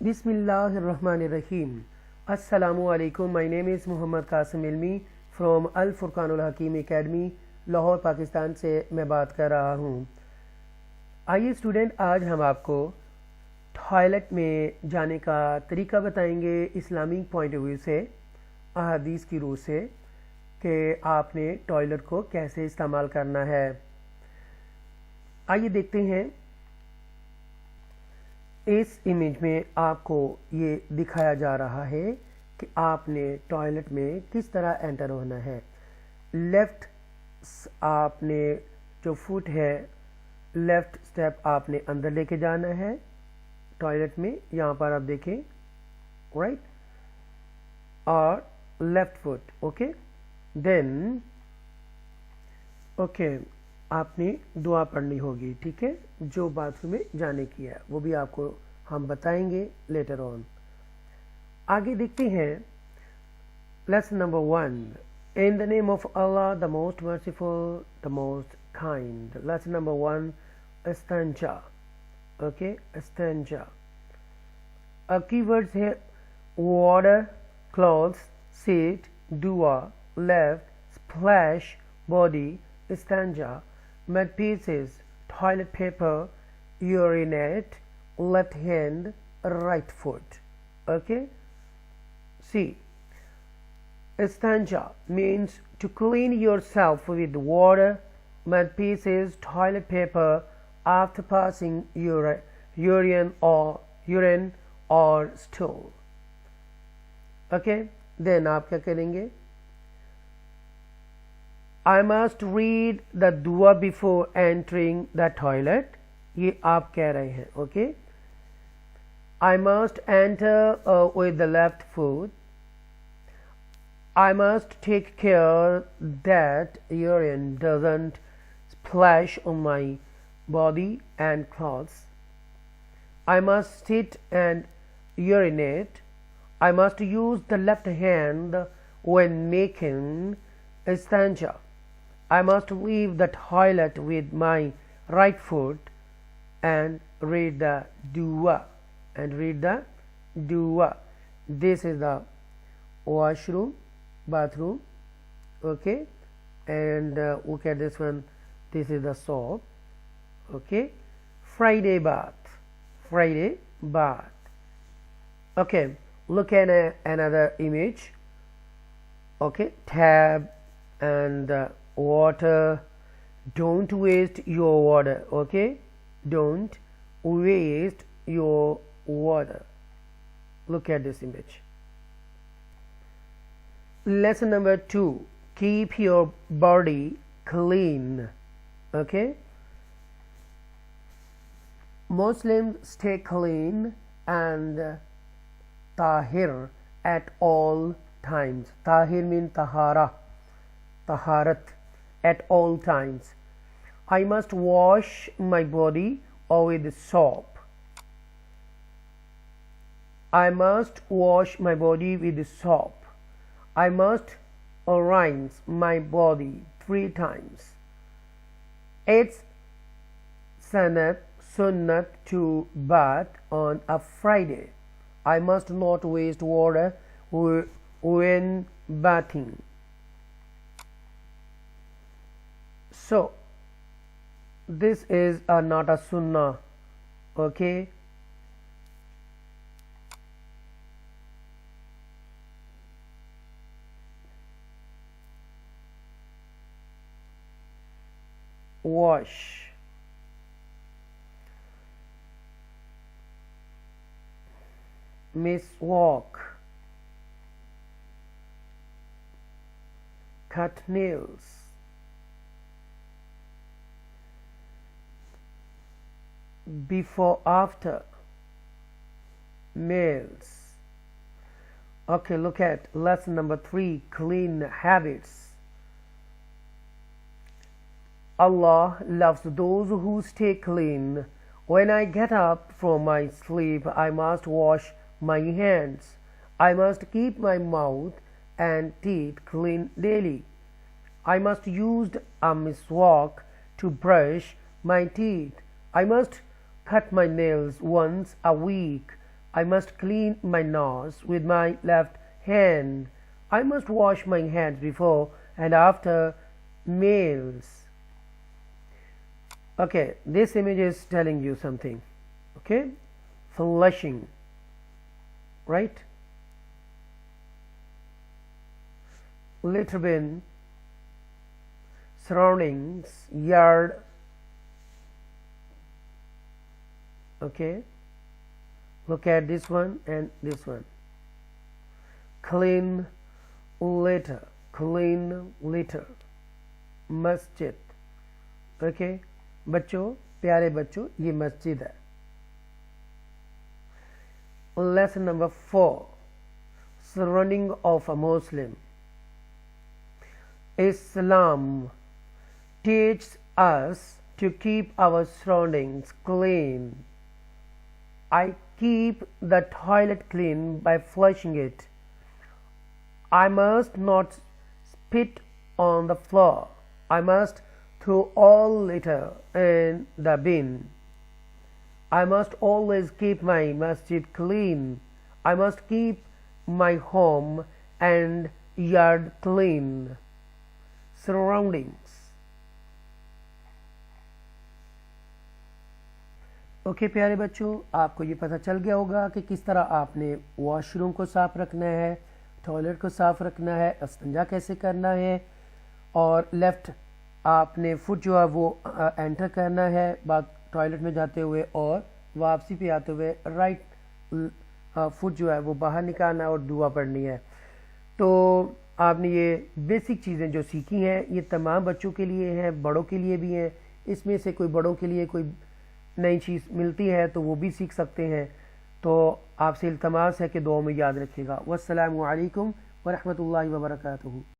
Bismillahirrahmanirrahim. Assalamu alaikum. My name is Muhammad Qasim Ilmi from Al Furqanul Hakim Academy, Lahore Pakistan से मैं बात कर रहा हूँ। आइए स्टूडेंट, आज हम आपको टॉयलेट में जाने का तरीका बताएंगे इस्लामिक पॉइंट ऑफ व्यू से, अहादीस की रूह से, कि आपने टॉयलेट को कैसे इस्तेमाल करना है। आइए देखते हैं। इस इमेज में आपको ये दिखाया जा रहा है कि आपने टॉयलेट में किस तरह एंटर होना है। लेफ़्ट आपने जो फुट है, लेफ़्ट स्टेप आपने अंदर लेके जाना है टॉयलेट में, यहाँ पर आप देखें, राइट, और left foot, okay. Then okay, आपने दुआ पढ़नी होगी, ठीक है। जो बाथरूम में जाने की है वो भी आपको हम बताएंगे लेटर ऑन। आगे देखते हैं lesson number 1, in the name of Allah the most merciful the most kind. Lesson number 1, इस्तिंजा, ओके, इस्तिंजा। अब कीवर्ड्स है वाटर, क्लॉथ्स, सीट, दुआ, लेफ्ट, स्प्लैश, बॉडी, इस्तिंजा, mud pieces, toilet paper, urinate, left hand, right foot. Okay, see, istinja means to clean yourself with water, mud pieces, toilet paper after passing urine or stool. Okay, then आप क्या करेंगे? I must read the dua before entering the toilet. ये आप कह रहे हैं, okay? I must enter with the left foot. I must take care that urine doesn't splash on my body and clothes. I must sit and urinate. I must use the left hand when making istinja. I must leave the toilet with my right foot and read the dua. This is the washroom, bathroom, okay, and look at this one. This is the soap, okay. Friday bath. Okay, look at another image, okay. Tab and water. Don't waste your water, okay. Don't waste your water. Look at this image. Lesson number 2, keep your body clean, okay. Muslims stay clean and tahir at all times. Tahir means taharat, at all times. I must wash my body with soap. I must wash my body with soap. I must rinse my body 3 times. It's sunnat to bath on a Friday. I must not waste water when bathing. So this is not a sunnah, okay. Wash, miswak, cut nails, before after, meals. Okay, look at lesson number 3, clean habits. Allah loves those who stay clean. When I get up from my sleep, I must wash my hands. I must keep my mouth and teeth clean daily. I must use a miswak to brush my teeth. I must cut my nails once a week. I must clean my nose with my left hand. I must wash my hands before and after meals. Okay, this image is telling you something. Okay, flushing, right? Litter bin, surroundings, yard. Okay, look at this one and this one. Clean litter, clean litter. मस्जिद. Okay बच्चों, प्यारे बच्चों, ये मस्जिद है. Lesson number 4, surrounding of a Muslim. Islam teaches us to keep our surroundings clean. I keep the toilet clean by flushing it. I must not spit on the floor. I must throw all litter in the bin. I must always keep my masjid clean. I must keep my home and yard clean. Surroundings. Okay प्यारे बच्चों, आपको ये पता चल गया होगा कि किस तरह आपने वॉशरूम को साफ रखना है, टॉयलेट को साफ रखना है, इस्तिंजा कैसे करना है, और लेफ्ट आपने फुट जो है वो एंटर करना है बाद टॉयलेट में जाते हुए, और वापसी पे आते हुए राइट फुट जो है वो बाहर निकालना है और दुआ पढ़नी है. तो आपने ये बेसिक चीज़ें जो सीखी हैं ये तमाम बच्चों के लिए हैं, बड़ों के लिए भी हैं. इसमें से कोई बड़ों के लिए कोई नई चीज़ मिलती है तो वो भी सीख सकते हैं. तो आपसे इल्तमास है कि दुआ में याद रखिएगा. वस्सलामु अलैकुम व रहमतुल्लाहि व बरकातुहू.